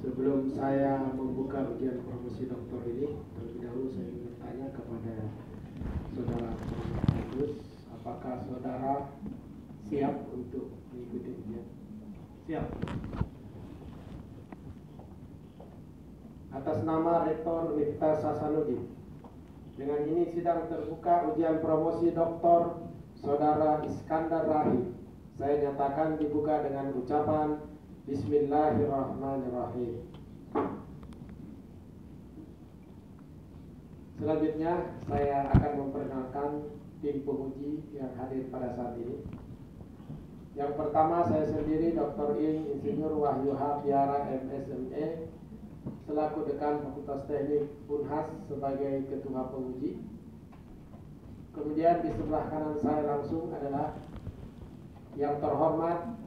Sebelum saya membuka ujian promosi doktor ini, terlebih dahulu saya ingin bertanya kepada saudara Agus, apakah saudara siap untuk mengikuti ujian? Siap. Atas nama Rektor Universitas Hasanuddin, dengan ini sidang terbuka ujian promosi doktor saudara Iskandar Rahim saya nyatakan dibuka dengan ucapan Bismillahirrahmanirrahim. Selanjutnya saya akan memperkenalkan tim penguji yang hadir pada saat ini. Yang pertama saya sendiri Dr. Insinyur Wahyu Habiara MSME selaku Dekan Fakultas Teknik Unhas sebagai Ketua Penguji. Kemudian di sebelah kanan saya langsung adalah yang terhormat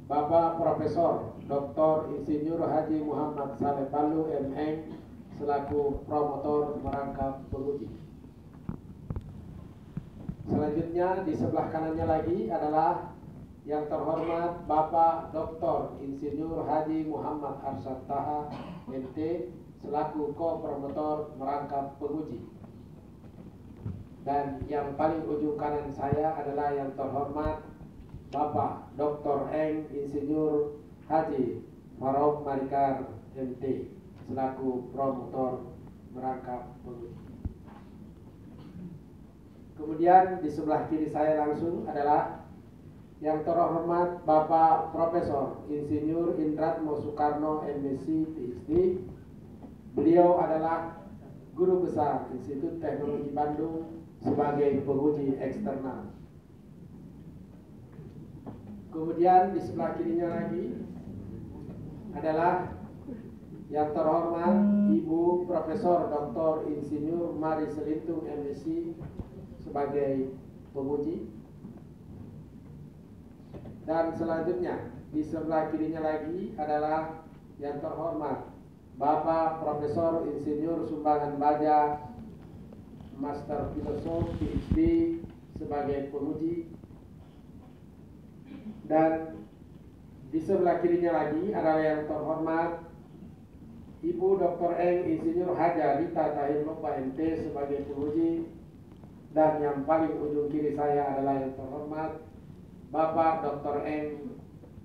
Bapak Profesor Dr. Insinyur Haji Muhammad Saleh Balu MN selaku promotor merangkap penguji. Selanjutnya di sebelah kanannya lagi adalah yang terhormat Bapak Dr. Insinyur Haji Muhammad Arsyad Taha MT selaku ko-promotor merangkap penguji. Dan yang paling ujung kanan saya adalah yang terhormat Bapak Dr. Insinyur Haji Farouk Marikar MT selaku promotor merangkap penguji. Kemudian di sebelah kiri saya langsung adalah yang terhormat Bapak Profesor Insinyur Indratmo Soekarno MSc PhD. Beliau adalah Guru Besar Institut Teknologi Bandung sebagai penguji eksternal. Kemudian di sebelah kirinya lagi adalah yang terhormat Ibu Profesor Dr. Insinyur Mari Selintung MSc sebagai penguji. Dan selanjutnya di sebelah kirinya lagi adalah yang terhormat Bapak Profesor Insinyur Sumbangan Baja Master Filosof PhD sebagai penguji. Dan di sebelah kirinya lagi adalah yang terhormat Ibu Dr. Insinyur Haja Rita Tahir Lopa MT sebagai penguji. Dan yang paling ujung kiri saya adalah yang terhormat Bapak Dr.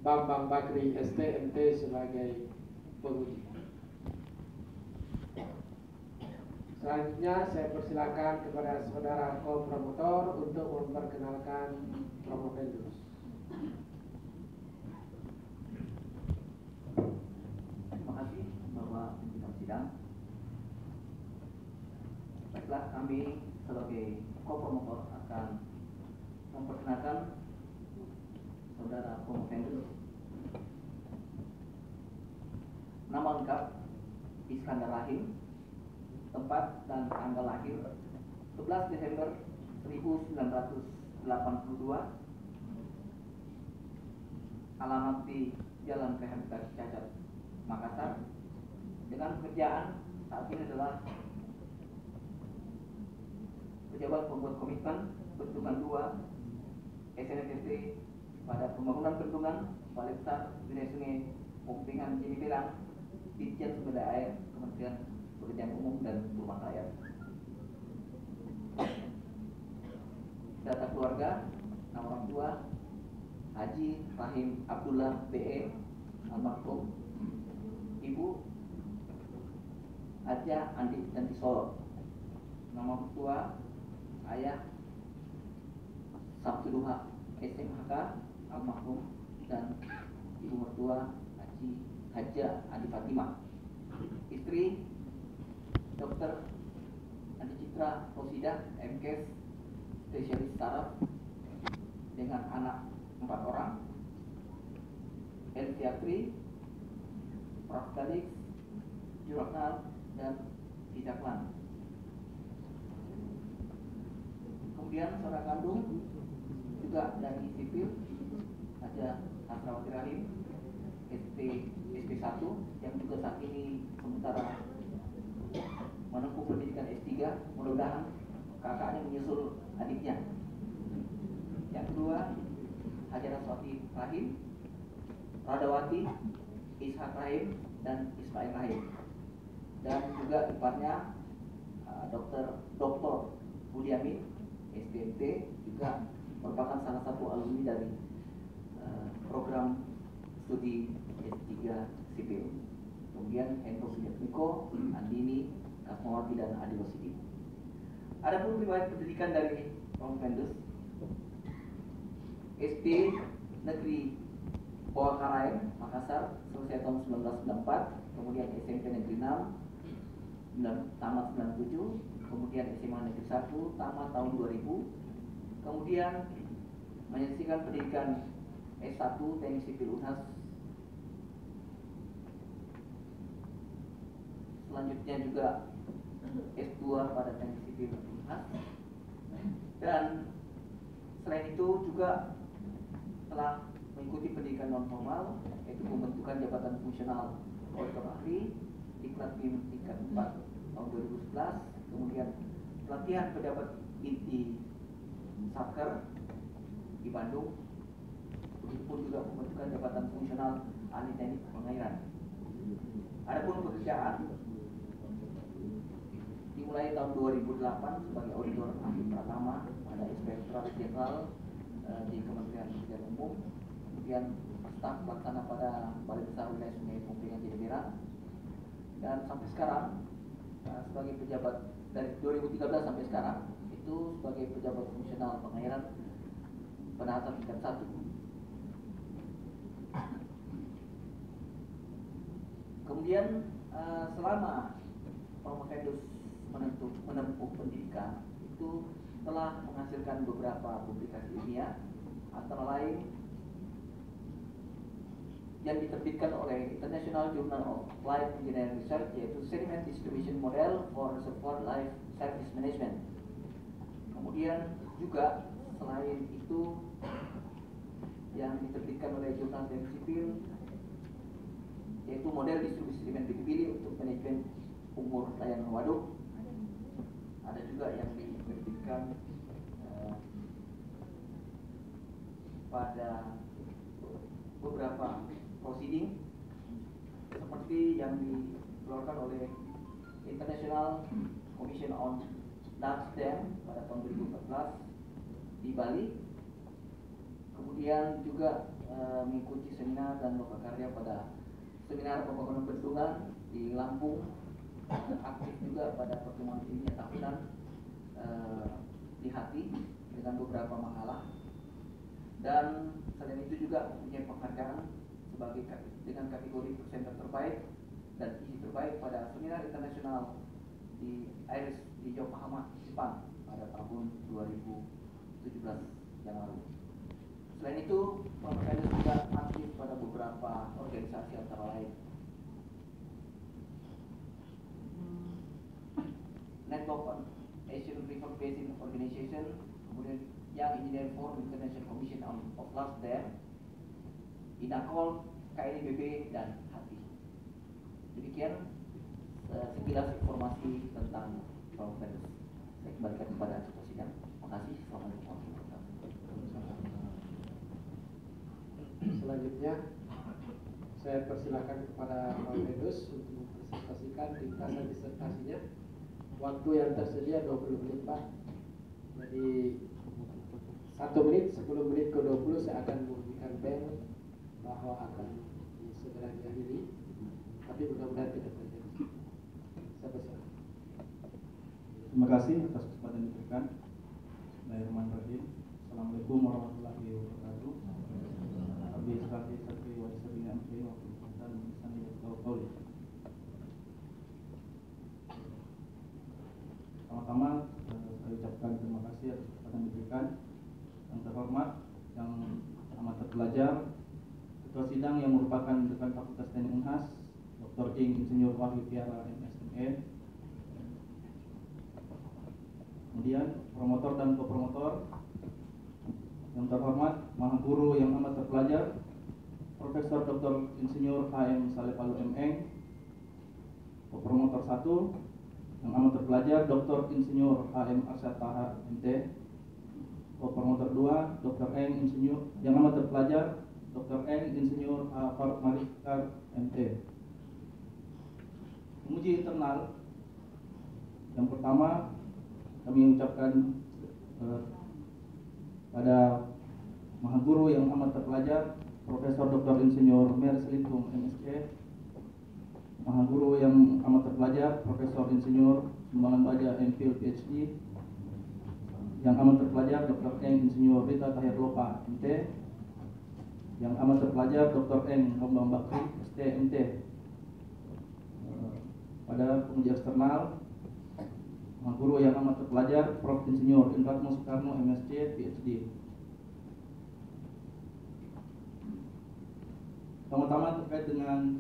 Bambang Bakri ST MT sebagai penguji. Selanjutnya saya persilakan kepada saudara ko-promotor untuk memperkenalkan promovendus. Terima kasih Bapak Pimpinan Sidang. Baiklah, kami sebagai ko-promotor akan memperkenalkan saudara promovendus. Nama lengkap Iskandar Rahim, tempat dan tanggal lahir 11 Desember 1982, alamat di Jalan Rehabilitasi Cacat, Makassar. Dengan pekerjaan saat ini adalah pejabat pembuat komitmen bendungan 2 SNPT pada pembangunan bendungan Balai Besar Wilayah Sungai Pumpingan Jini Pirang, Ditjen Sumber Daya Air, Kementerian Pekerjaan Umum dan Perumahan Rakyat. Data keluarga, nama orang tua Haji Rahim Abdullah BE almarhum, Ibu Haja Andi Danti Solo. Nama mertua Ayah Sabtuduha SMHK almarhum, dan ibu mertua Haja Adi Fatimah. Istri Dr. Andi Citra Rosida MKes spesialis saraf dengan anak 4 orang. Elviatri Kalix, Jurnal, dan Hidaklan. Kemudian saudara kandung juga dari sipil ada Hasrawati Rahim, SP1 yang juga saat ini sementara menempuh pendidikan S3, mudah-mudahan kakaknya menyusul adiknya. Yang kedua, Hajar Aswati Rahim, Radawati, Ishak Rahim, dan Ismail Rahim. Dan juga iparnya Dr. Budiamin, SPMT, juga merupakan salah satu alumni dari program studi S3 sipil. Kemudian Hendro Sujatmiko, Andini, Kasmawati, dan Adi Rosidi. Adapun riwayat pendidikan dari Promovendus, SD Negeri Bawah Karaeng, Makassar, selesai tahun 1994, kemudian SMP Negeri 6, tamat 97, kemudian SMA Negeri 1, tamat tahun 2000, kemudian menyelesaikan pendidikan S1 Teknik Sipil Unhas. Selanjutnya juga S2 pada Teknik Sipil Unhas. Dan selain itu juga telah mengikuti pendidikan non formal, yaitu pembentukan jabatan fungsional auditor ahli di Klatim tingkat 4 tahun 2011, kemudian pelatihan pejabat inti Satker di Bandung, begitupun juga pembentukan jabatan fungsional ahli teknik pengairan. Adapun pekerjaan dimulai tahun 2008 sebagai auditor ahli pertama pada Inspektorat Jenderal di Kementerian Pekerjaan Umum, kemudian staf pelaksana pada Balai Besar Wilayah Sungai Pempingan Jatibarang, dan sampai sekarang sebagai pejabat dari 2013 sampai sekarang itu sebagai pejabat fungsional pengairan penahatan tingkat 1. Kemudian selama Promovendus menempuh pendidikan itu telah menghasilkan beberapa publikasi ilmiah, antara lain yang diterbitkan oleh International Journal of Life Engineering Research, yaitu Sediment Distribution Model for Reservoir Life Service Management. Kemudian juga selain itu yang diterbitkan oleh Jurnal Teknik Sipil, yaitu model distribusi sedimen Bibili untuk manajemen umur layanan waduk. Ada juga yang diterbitkan pada beberapa proceeding seperti yang dikeluarkan oleh International Commission on Large Dam pada tahun 2014 di Bali. Kemudian juga mengikuti seminar dan lokakarya pada seminar pembangunan bendungan di Lampung, aktif juga pada pertemuan ilmiah tahunan di Hati dengan beberapa makalah, dan selain itu juga mempunyai penghargaan sebagai dengan kategori presenter terbaik dan isi terbaik pada seminar internasional di Airis di Yokohama, Jepang pada tahun 2017 yang lalu. Selain itu, Promovendus juga aktif pada beberapa organisasi antara lain Network on Asian River Basin Organization, kemudian Young Engineer Forum International Commission of Large Dam, INACOL, KNBB, dan HATI. Demikian sekilas informasi tentang Promovendus. Saya kembalikan kepada ketua sidang. Terima kasih. Assalamualaikum warahmatullahi wabarakatuh. Selanjutnya saya persilakan kepada Promovendus untuk mempresentasikan ringkasan disertasinya. Waktu yang tersedia 20 menit, Pak. Jadi 1 menit, 10 menit ke 20 saya akan memberikan bel bahwa akan segera diakhiri, tapi mudah-mudahan tidak terjadi. Saya berserah. Terima kasih atas kesempatan yang diberikan. Bismillahirrahmanirrahim. Assalamualaikum warahmatullahi wabarakatuh. Abi sekali sakri wa isri amri wa dan misalnya qauli. Pertama-tama saya ucapkan terima kasih atas kesempatan yang diberikan. Yang terhormat, yang amat terpelajar, ketua sidang yang merupakan dekan Fakultas Teknik Unhas, Dr. Ing Insinyur Wahyu Tiara MSME. Kemudian promotor dan kopromotor yang terhormat Maha Guru yang amat terpelajar Profesor Dr. Insinyur HM Saleh Palu ME. Kopromotor 1 yang amat terpelajar Dr. Insinyur HM Arsyad Taha MT. Kopromotor 2 Dr. Eng Insinyur yang amat terpelajar Dr. Eng Insinyur Faruk Marifkar MT. Penguji internal yang pertama kami ucapkan pada Maha Guru yang amat terpelajar Profesor Dr. Insinyur Mer Selitung MSc. Maha Guru yang amat terpelajar Profesor Insinyur Sumbangan Baja MPhil PhD. Yang amat terpelajar Dr. Eng Insinyur Rita Tahir Lopa MT. Yang amat terpelajar Dr. Eng Rombang Bakri ST MT. Pada penguji eksternal Maha Guru yang amat terpelajar Prof. Insinyur Indratmo Soekarno MSc PhD. Pertama-tama terkait dengan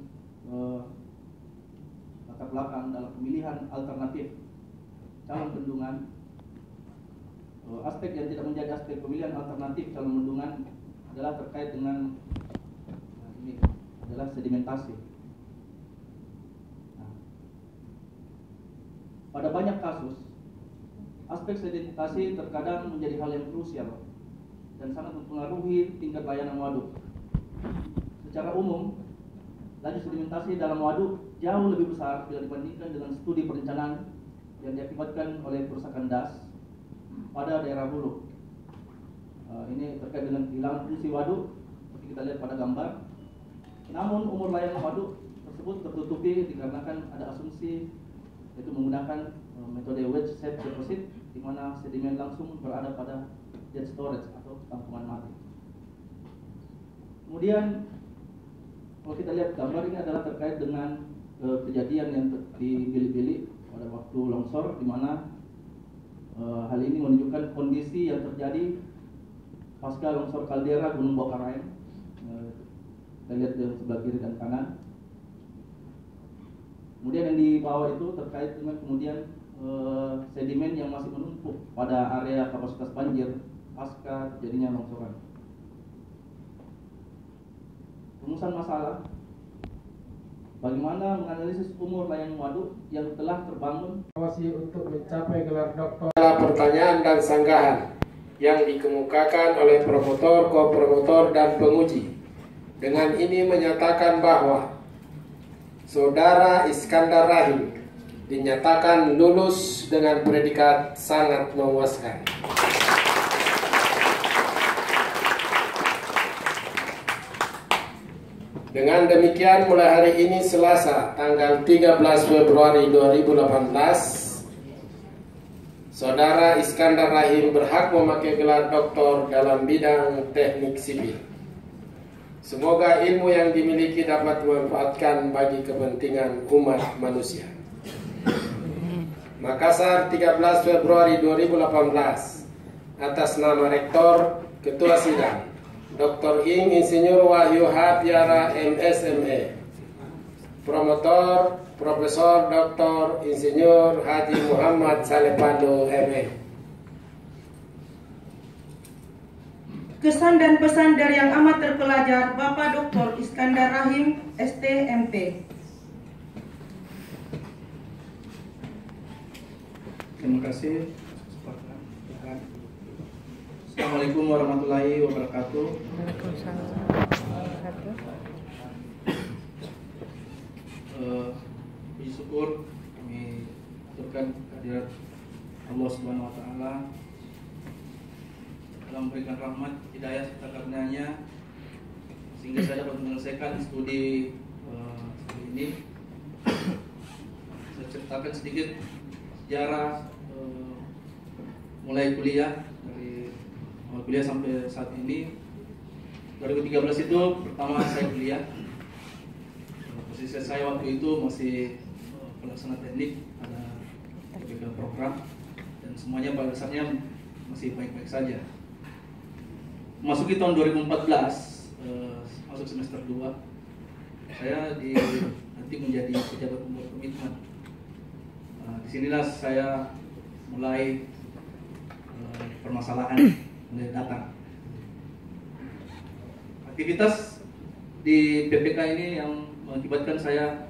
latar belakang dalam pemilihan alternatif calon bendungan. Aspek yang tidak menjadi aspek pemilihan alternatif calon bendungan adalah terkait dengan ini adalah sedimentasi. Pada banyak kasus, aspek sedimentasi terkadang menjadi hal yang krusial dan sangat mempengaruhi tingkat layanan waduk. Secara umum, laju sedimentasi dalam waduk jauh lebih besar bila dibandingkan dengan studi perencanaan yang diakibatkan oleh kerusakan das pada daerah hulu. Ini terkait dengan kehilangan fungsi waduk, seperti kita lihat pada gambar. Namun umur layanan waduk tersebut tertutupi dikarenakan ada asumsi yaitu menggunakan metode wedge shape deposit, di mana sedimen langsung berada pada dead storage atau tampungan mati. Kemudian kalau kita lihat gambar ini adalah terkait dengan kejadian yang di Bili-Bili pada waktu longsor, di mana hal ini menunjukkan kondisi yang terjadi pasca longsor kaldera Gunung Bokaraeng. Kita lihat di sebelah kiri dan kanan. Kemudian yang di bawah itu terkait dengan kemudian sedimen yang masih menumpuk pada area kapasitas banjir pasca terjadinya longsoran. Rumusan masalah: bagaimana menganalisis umur layanan waduk yang telah terbangun untuk mencapai gelar doktor. Pertanyaan dan sanggahan yang dikemukakan oleh promotor, kopromotor, dan penguji. Dengan ini menyatakan bahwa Saudara Iskandar Rahim dinyatakan lulus dengan predikat sangat memuaskan. Dengan demikian mulai hari ini Selasa tanggal 13 Februari 2018, Saudara Iskandar Rahim berhak memakai gelar doktor dalam bidang teknik sipil. Semoga ilmu yang dimiliki dapat dimanfaatkan bagi kepentingan umat manusia. Makassar, 13 Februari 2018. Atas nama Rektor, Ketua Sidang, Dr. Ing Insinyur Wahyu Tiara MSME. Promotor, Profesor Dr. Insinyur Haji Muhammad Saleh Palu ME. Kesan dan pesan dari yang amat terpelajar Bapak Dr. Iskandar Rahim, ST.MP. Terima kasih. Assalamualaikum warahmatullahi wabarakatuh. Puji syukur kami aturkan kehadirat Allah Subhanahu wa taala dalam memberikan rahmat, hidayah serta karunia-Nya sehingga saya dapat menyelesaikan studi ini. Saya ceritakan sedikit sejarah mulai kuliah, dari awal kuliah sampai saat ini. 2013 itu pertama saya kuliah. Posisi saya waktu itu masih pelaksana teknik, ada pegang program, dan semuanya pada dasarnya masih baik-baik saja. Masuki tahun 2014, masuk semester 2, saya nanti menjadi pejabat pembuat komitmen. Disinilah saya mulai permasalahan mulai datang. Aktivitas di PPK ini yang mengakibatkan saya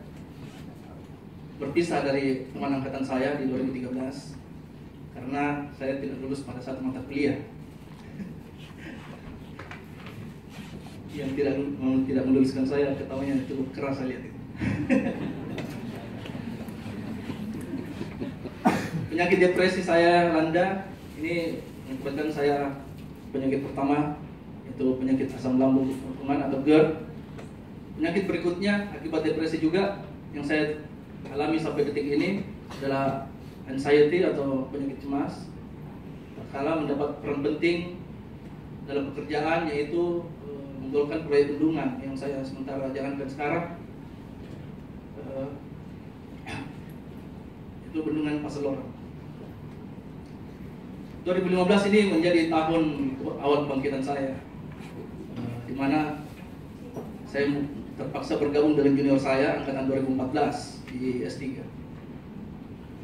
berpisah dari teman angkatan saya di 2013 karena saya tidak lulus pada satu mata kuliah yang tidak meluluskan saya. Ketawanya cukup keras saya lihat itu. Penyakit depresi saya landa. Ini mengakibatkan saya penyakit pertama itu penyakit asam lambung bekuman atau GERD. Penyakit berikutnya akibat depresi juga yang saya alami sampai detik ini adalah anxiety atau penyakit cemas. Kala mendapat peran penting dalam pekerjaan, yaitu menggolkan proyek bendungan yang saya sementara jalankan sekarang. Itu bendungan Paselor. 2015 ini menjadi tahun awal kebangkitan saya, di mana saya terpaksa bergabung dengan junior saya angkatan 2014 di S3,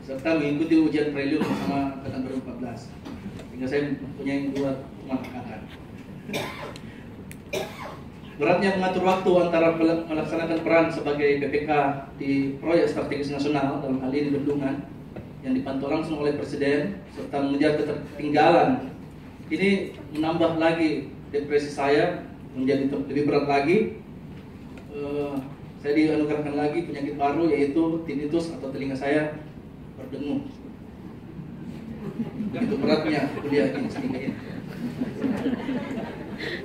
serta mengikuti ujian prelim bersama angkatan 2014, hingga saya mempunyai 2 teman angkatan. Beratnya mengatur waktu antara melaksanakan peran sebagai PPK di proyek strategis nasional, dalam hal ini bendungan, yang dipantau langsung oleh Presiden, serta mengejar ketertinggalan. Ini menambah lagi depresi saya menjadi lebih berat lagi. Saya dianugerahkan lagi penyakit baru, yaitu tinnitus atau telinga saya berdengung. Itu beratnya kuliah ini sedikit.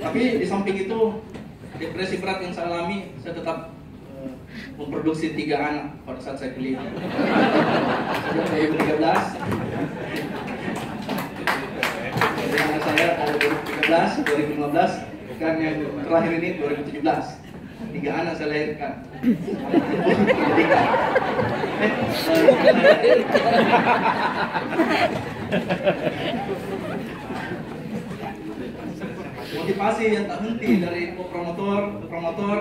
Tapi di samping itu, depresi berat yang saya alami, saya tetap memproduksi 3 anak pada saat saya kuliah. Sejak 2013, dari anak saya ada 2013, 2015, dan yang terakhir ini 2017. 3 anak saya lahirkan. Motivasi yang tak henti dari promotor,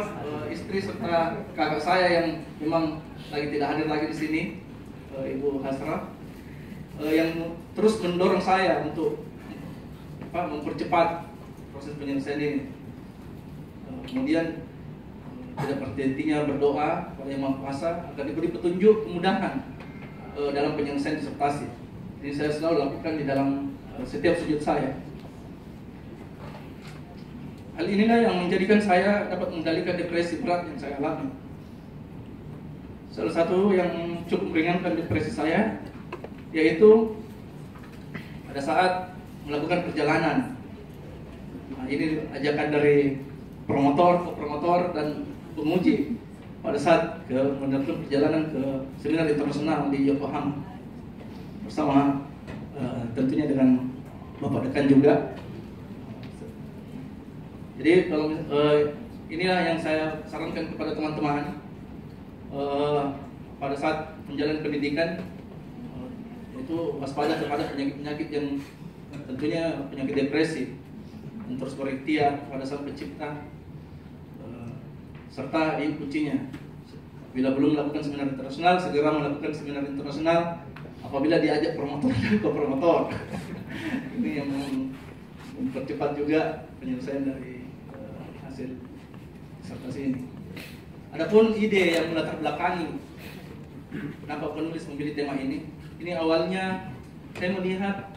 istri serta kakak saya yang memang lagi tidak hadir lagi di sini, Ibu Hasrah, yang terus mendorong saya untuk mempercepat proses penyelesaian ini. Kemudian tidak berhentinya berdoa kepada Yang Maha Kuasa agar diberi petunjuk kemudahan dalam penyelesaian disertasi. Ini saya selalu lakukan di dalam setiap sujud saya. Hal inilah yang menjadikan saya dapat mengendalikan depresi berat yang saya alami. Salah satu yang cukup meringankan depresi saya, yaitu pada saat melakukan perjalanan. Nah, ini ajakan dari promotor dan penguji pada saat melakukan perjalanan ke seminar internasional di Yokohama bersama tentunya dengan Bapak Dekan juga. Jadi kalau inilah yang saya sarankan kepada teman-teman pada saat menjalani pendidikan, yaitu waspada terhadap penyakit-penyakit yang tentunya penyakit depresi, dan terus berikhtiar pada Sang Pencipta, serta diikutinya. Bila belum melakukan seminar internasional, segera melakukan seminar internasional apabila diajak promotor ke promotor. Ini yang mempercepat juga penyelesaian dari hasil disertasi ini. Adapun ide yang melatar belakangi kenapa penulis memilih tema ini awalnya saya melihat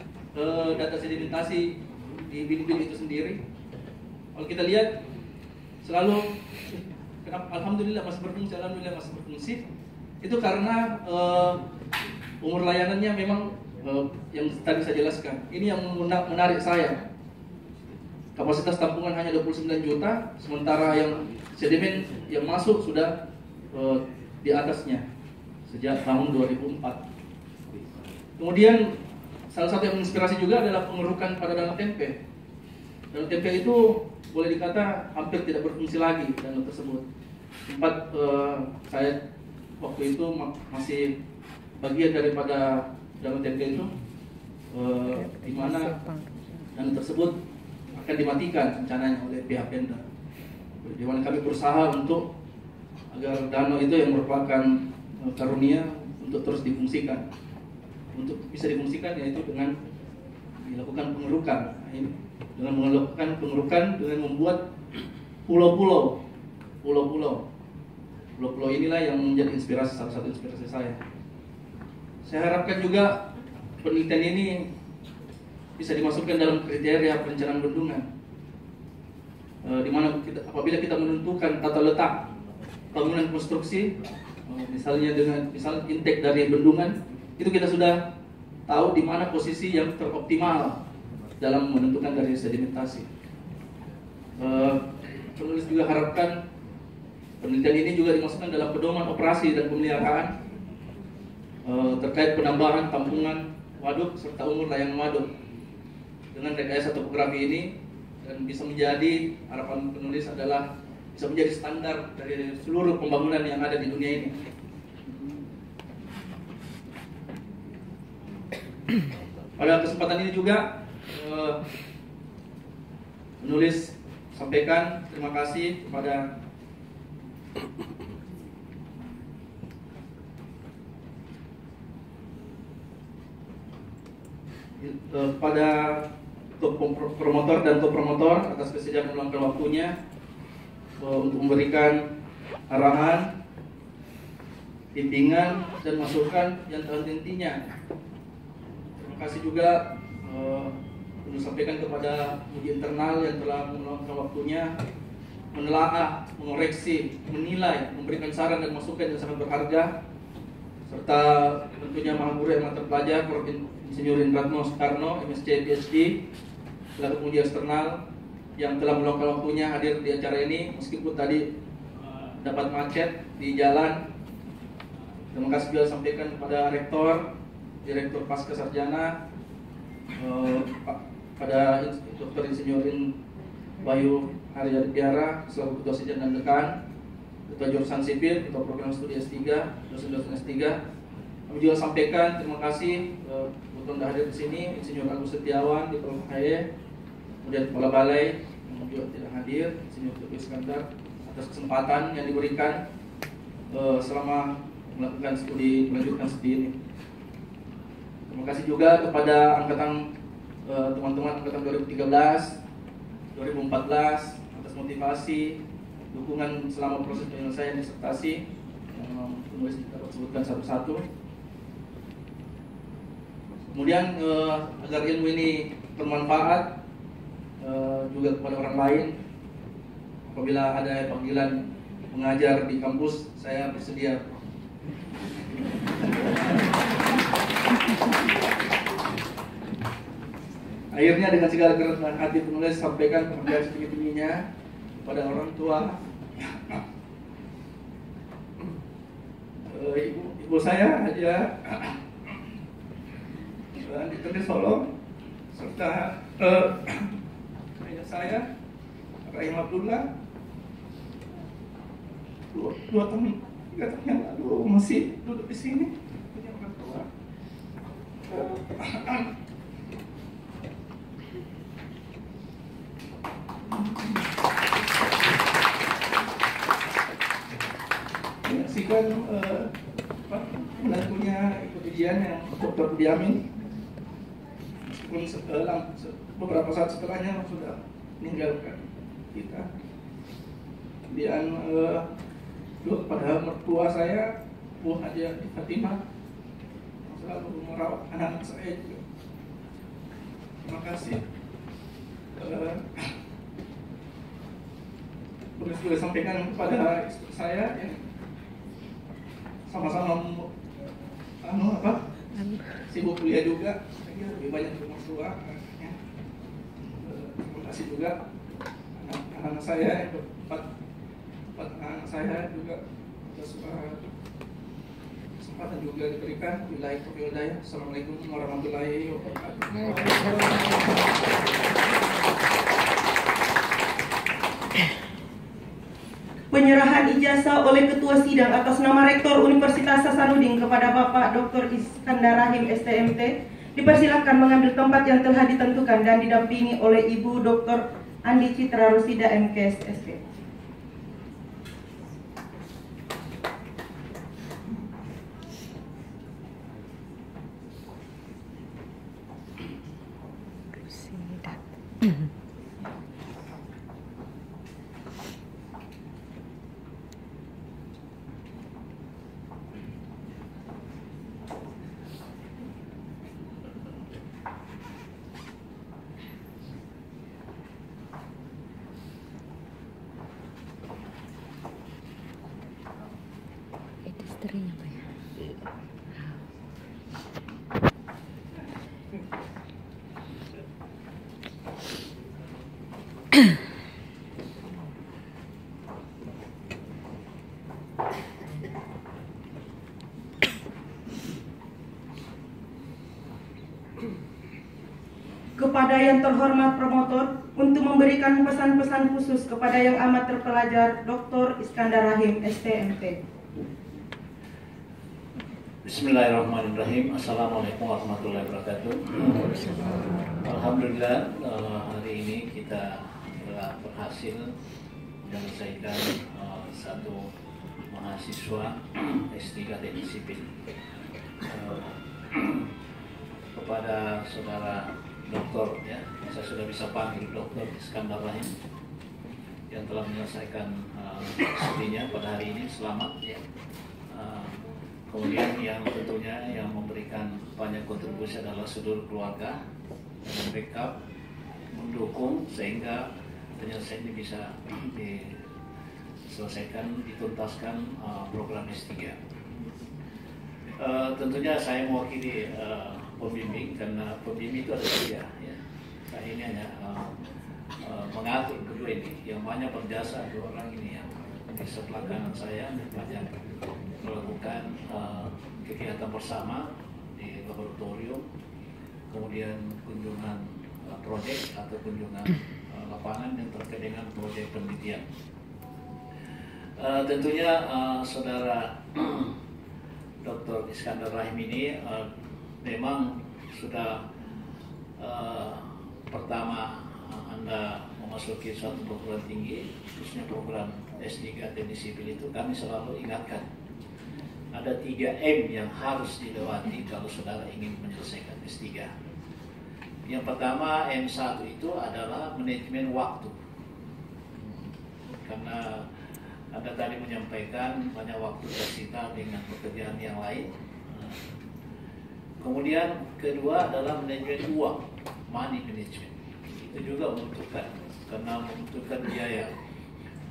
data sedimentasi di bin-bin itu sendiri. Kalau kita lihat selalu alhamdulillah masih berfungsi, itu karena umur layanannya memang yang tadi saya jelaskan. Ini yang menarik saya. Kapasitas tampungan hanya 29 juta, sementara yang sedimen yang masuk sudah di atasnya sejak tahun 2004. Kemudian salah satu yang menginspirasi juga adalah pengerukan pada danau tempe. Danau tempe itu boleh dikata hampir tidak berfungsi lagi danau tersebut. Tempat saya waktu itu masih bagian daripada danau tempe itu, di mana danau tersebut akan dimatikan rencananya oleh pihak Pemda. Di mana kami berusaha untuk agar danau itu yang merupakan karunia untuk terus difungsikan. Untuk bisa difungsikan yaitu dengan dilakukan pengerukan. Dengan melakukan pengerukan dengan membuat pulau-pulau. Pulau-pulau inilah yang menjadi inspirasi, salah satu inspirasi saya. Saya harapkan juga penelitian ini bisa dimasukkan dalam kriteria perencanaan bendungan, di mana apabila kita menentukan tata letak bangunan konstruksi, misalnya dengan intake dari bendungan, itu kita sudah tahu di mana posisi yang teroptimal dalam menentukan dari sedimentasi. Penulis juga harapkan penelitian ini juga dimasukkan dalam pedoman operasi dan pemeliharaan terkait penambahan tampungan waduk serta umur layangan waduk. Dengan rekayasa topografi ini dan bisa menjadi, harapan penulis adalah bisa menjadi standar dari seluruh pembangunan yang ada di dunia ini. Pada kesempatan ini juga penulis sampaikan terima kasih kepada promotor dan kopromotor atas kesediaan meluangkan waktunya untuk memberikan arahan, bimbingan dan masukan yang intinya. Terima kasih juga untuk sampaikan kepada uji internal yang telah meluangkan waktunya menelaah, mengoreksi, menilai, memberikan saran dan masukan yang sangat berharga, serta tentunya Maha Guru yang terpelajar Prof. Insinyur Indratno Soekarno, MSc PhD, selaku penguji eksternal yang telah meluangkan waktunya hadir di acara ini meskipun tadi dapat macet di jalan. Terima kasih juga sampaikan kepada Rektor, Direktur Pasca Sarjana, pada Dr. Insinyur Bayu Haryadiara selaku Ketua Sejen dan Dekan, Ketua Jurusan Sipil, Ketua Program Studi S3, dosen-dosen S3. Kami juga sampaikan terima kasih untuk hadir di sini Insinyur Agus Setiawan di Prof. HY, kemudian Kepala Balai yang juga tidak hadir, Insinyur Teguh Iskandar, atas kesempatan yang diberikan selama melakukan melanjutkan studi ini. Terima kasih juga kepada teman-teman angkatan 2013, 2014 atas motivasi, dukungan selama proses penyelesaian disertasi yang penulis dapat sebutkan satu-satu. Kemudian agar ilmu ini bermanfaat juga kepada orang lain, apabila ada panggilan mengajar di kampus, saya bersedia. Akhirnya dengan segala kerendahan hati penulis sampaikan penghargaan setinggi-tingginya kepada orang tua, ibu saya Haja Andi Solo, serta ayah saya Rahim Abdullah, dua tahun yang lalu masih duduk di sini punya orang tua. Menyaksikan menantunya ikut ujian yang Dr. Budiamin, meskipun beberapa saat setelahnya sudah meninggalkan kita. Kemudian kepada mertua saya, Bu Haja Fatimah, yang selalu merawat anak saya juga. Terima kasih. Terus juga sampaikan kepada istri saya yang sama-sama sibuk kuliah juga, saya lebih banyak di rumah tua. Terima kasih juga anak-anak saya, empat anak saya juga atas kesempatan juga diberikan. Wilayah Hidayah. Assalamualaikum warahmatullahi wabarakatuh. Penyerahan ijazah oleh Ketua Sidang atas nama Rektor Universitas Hasanuddin kepada Bapak Dr. Iskandar Rahim STMT dipersilakan mengambil tempat yang telah ditentukan dan didampingi oleh Ibu Dr. Andi Citra Rosida MKS SP. Ininya apa ya? Kepada yang terhormat promotor untuk memberikan pesan-pesan khusus kepada yang amat terpelajar Dr. Iskandar Rahim, STMT. Bismillahirrahmanirrahim. Assalamualaikum warahmatullahi wabarakatuh. Alhamdulillah, hari ini kita telah berhasil menyelesaikan satu mahasiswa S3 Teknik Sipil. Kepada saudara Dokter, ya, saya sudah bisa panggil Dr. Iskandar Rahim yang telah menyelesaikan studinya pada hari ini, selamat ya. Kemudian yang tentunya yang memberikan banyak kontribusi adalah seluruh keluarga yang backup, mendukung sehingga penyelesaian ini bisa diselesaikan, dituntaskan program S3. Tentunya saya mewakili pembimbing karena pembimbing itu ada tiga ya. Saya ini hanya mengatur kedua ini, yang banyak berjasa dua orang ini yang di sebelah kanan saya banyak melakukan kegiatan bersama di laboratorium, kemudian kunjungan proyek atau kunjungan lapangan yang terkait dengan proyek penelitian. Tentunya saudara Dr. Iskandar Rahim ini memang sudah pertama Anda memasuki suatu perguruan tinggi, khususnya program S3 Teknik Sipil itu kami selalu ingatkan ada 3M yang harus dilewati kalau saudara ingin menyelesaikan S3. Yang pertama M1 itu adalah manajemen waktu, karena Anda tadi menyampaikan banyak waktu tersita dengan pekerjaan yang lain. Kemudian kedua adalah manajemen uang, money management. Itu juga membutuhkan, karena membutuhkan biaya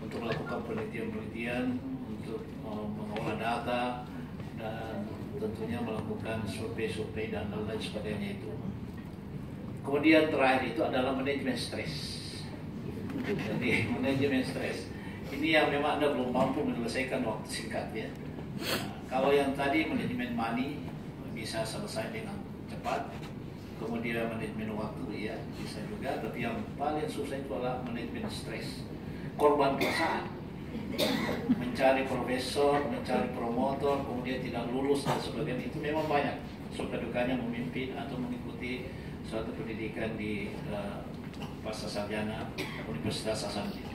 untuk melakukan penelitian-penelitian, untuk mengolah data, dan tentunya melakukan survei-survei dan lain sebagainya itu. Kemudian terakhir itu adalah manajemen stres. Jadi manajemen stres ini yang memang Anda belum mampu menyelesaikan waktu singkat ya. Kalau yang tadi manajemen money bisa selesai dengan cepat, kemudian manajemen waktu ya bisa juga, tapi yang paling susah itu adalah manajemen stres. Korban perusahaan, mencari profesor, mencari promotor, kemudian tidak lulus dan sebagainya, itu memang banyak suka dukanya memimpin atau mengikuti suatu pendidikan di pasca sarjana Universitas Hasanuddin.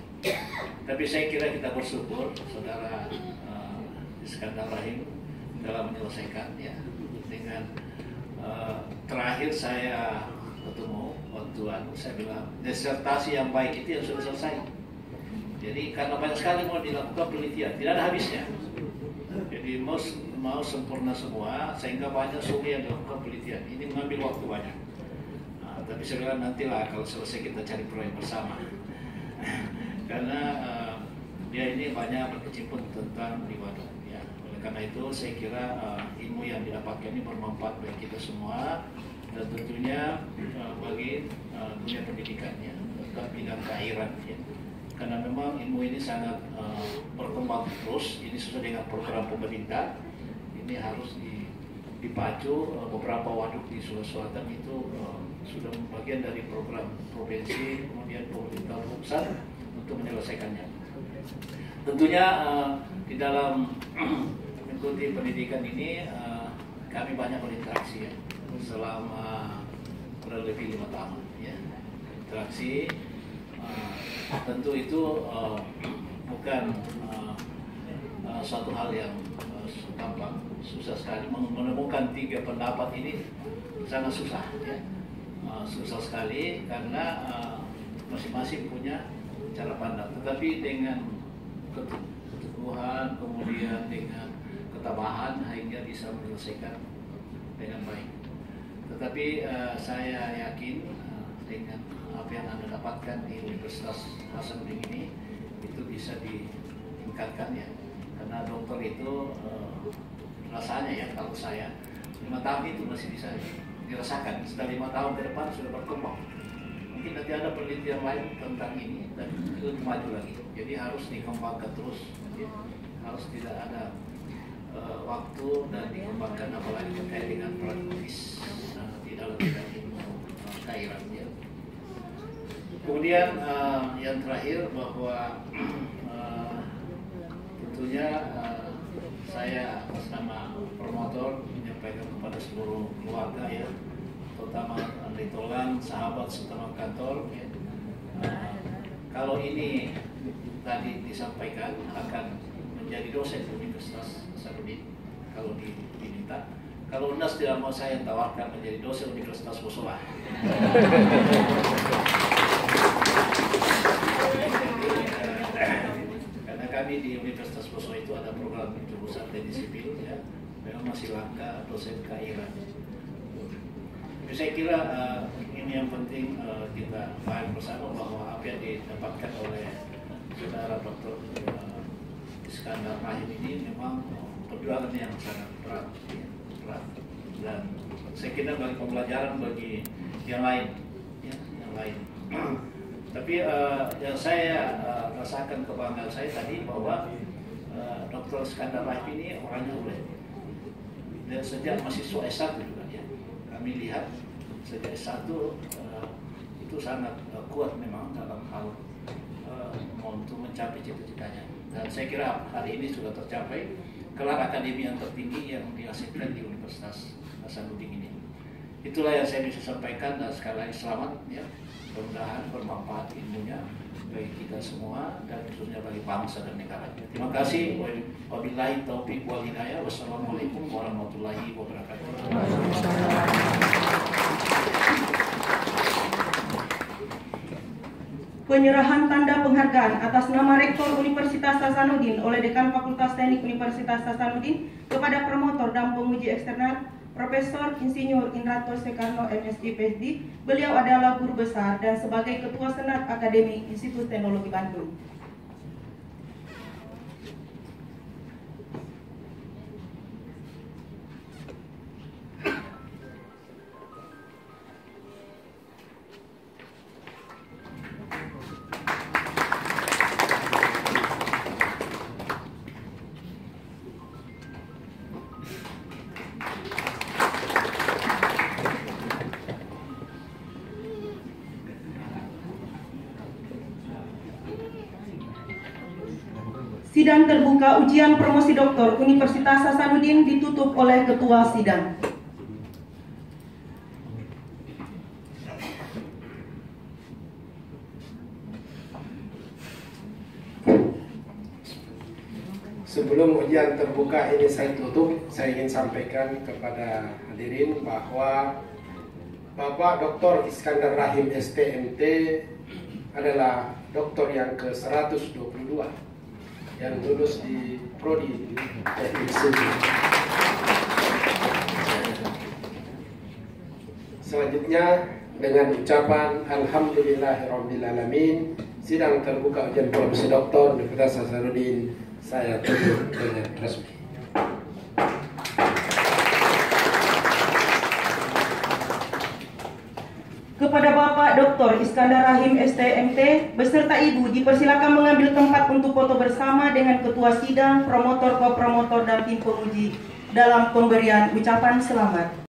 Tapi saya kira kita bersyukur saudara Iskandar Rahim dalam menyelesaikan ya. Dengan terakhir saya ketemu waktu saya bilang disertasi yang baik itu yang sudah selesai. Jadi karena banyak sekali mau dilakukan penelitian, tidak ada habisnya. Jadi mau sempurna semua sehingga banyak sumber yang dilakukan penelitian. Ini mengambil waktu banyak. Tapi saya bilang nantilah kalau selesai kita cari proyek bersama. Karena dia ini banyak berkecimpung tentang di waduk. Ya. Oleh karena itu saya kira ilmu yang didapatkan ini bermanfaat bagi kita semua dan tentunya bagi dunia pendidikannya, tentang bidang keairan. Ya. Karena memang ilmu ini sangat berkembang terus. Ini sesuai dengan program pemerintah. Ini harus dipacu. Beberapa waduk di Sulawesi Selatan itu sudah bagian dari program provinsi, kemudian pemerintah pusat untuk menyelesaikannya. Tentunya di dalam mengikuti pendidikan ini kami banyak berinteraksi ya, selama kurang lebih 5 tahun ya. Interaksi tentu itu bukan suatu hal yang gampang, susah sekali menemukan 3 pendapat ini, sangat susah ya. Susah sekali karena masing-masing punya cara pandang, tetapi dengan keteguhan kemudian dengan ketabahan hingga bisa menyelesaikan dengan baik. Tetapi saya yakin dengan apa yang Anda dapatkan di Universitas Hasanuddin ini itu bisa ditingkatkan ya, karena dokter itu rasanya ya, kalau saya 5 tahun itu masih bisa dirasakan, setelah 5 tahun ke depan sudah berkembang. Mungkin nanti ada penelitian lain tentang ini dan lebih maju lagi. Jadi harus dikembangkan terus, ya. Harus tidak ada waktu dan dikembangkan, apalagi terkait dengan praktis di dalam bidang ilmu keairan. Ya. Kemudian yang terakhir bahwa tentunya saya atas nama promotor menyampaikan kepada seluruh keluarga ya, terutama Ritolan, sahabat setama kantor ya. Kalau ini tadi disampaikan akan menjadi dosen di Universitas Hasanuddin kalau diminta. Kalau UNAS tidak mau, saya tawarkan menjadi dosen Universitas Bosowa. Karena kami di Universitas Bosowa itu ada program jurusan teknik sipil ya, memang masih langka dosen keairan. Jadi saya kira ini yang penting kita paham bersama bahwa apa yang didapatkan oleh saudara Dr. Iskandar Rahim ini memang perjuangan yang sangat berat, dan saya kira bagi pembelajaran bagi yang lain, ya, yang lain. Tapi yang saya rasakan kebanggaan saya tadi bahwa Dr. Iskandar Rahim ini orangnya ulet, dan sejak mahasiswa S1 juga ya, kami lihat sejak S1 itu sangat kuat memang dalam hal untuk mencapai cita-citanya, dan saya kira hari ini sudah tercapai gelar akademi yang tertinggi yang dihasilkan di Universitas Hasanuddin ini. Itulah yang saya bisa sampaikan, dan sekali lagi selamat ya, mudah-mudahan bermanfaat ilmunya bagi kita semua dan khususnya bagi bangsa dan negara. Terima kasih. Wabillahi taufiq wal hidayah. Wassalamualaikum warahmatullahi wabarakatuh. Penyerahan tanda penghargaan atas nama Rektor Universitas Hasanuddin oleh Dekan Fakultas Teknik Universitas Hasanuddin kepada promotor dan penguji eksternal Profesor Insinyur Indrato Soekarno MSc PhD. Beliau adalah guru besar dan sebagai Ketua Senat Akademi Institut Teknologi Bandung. Sidang terbuka ujian promosi doktor Universitas Hasanuddin ditutup oleh Ketua Sidang. Sebelum ujian terbuka ini saya tutup, saya ingin sampaikan kepada hadirin bahwa Bapak Dr. Iskandar Rahim STMT adalah doktor yang ke-122 yang lulus di Prodi Teknik Sipil. Selanjutnya dengan ucapan Alhamdulillahirrahmanirrahim, sidang terbuka ujian promosi doktor Universitas Hasanuddin saya tutup dengan resmi. Kepada Bapak Dr. Iskandar Rahim STMT beserta Ibu dipersilakan mengambil tempat untuk foto bersama dengan Ketua Sidang, promotor, kopromotor, dan tim penguji dalam pemberian ucapan selamat.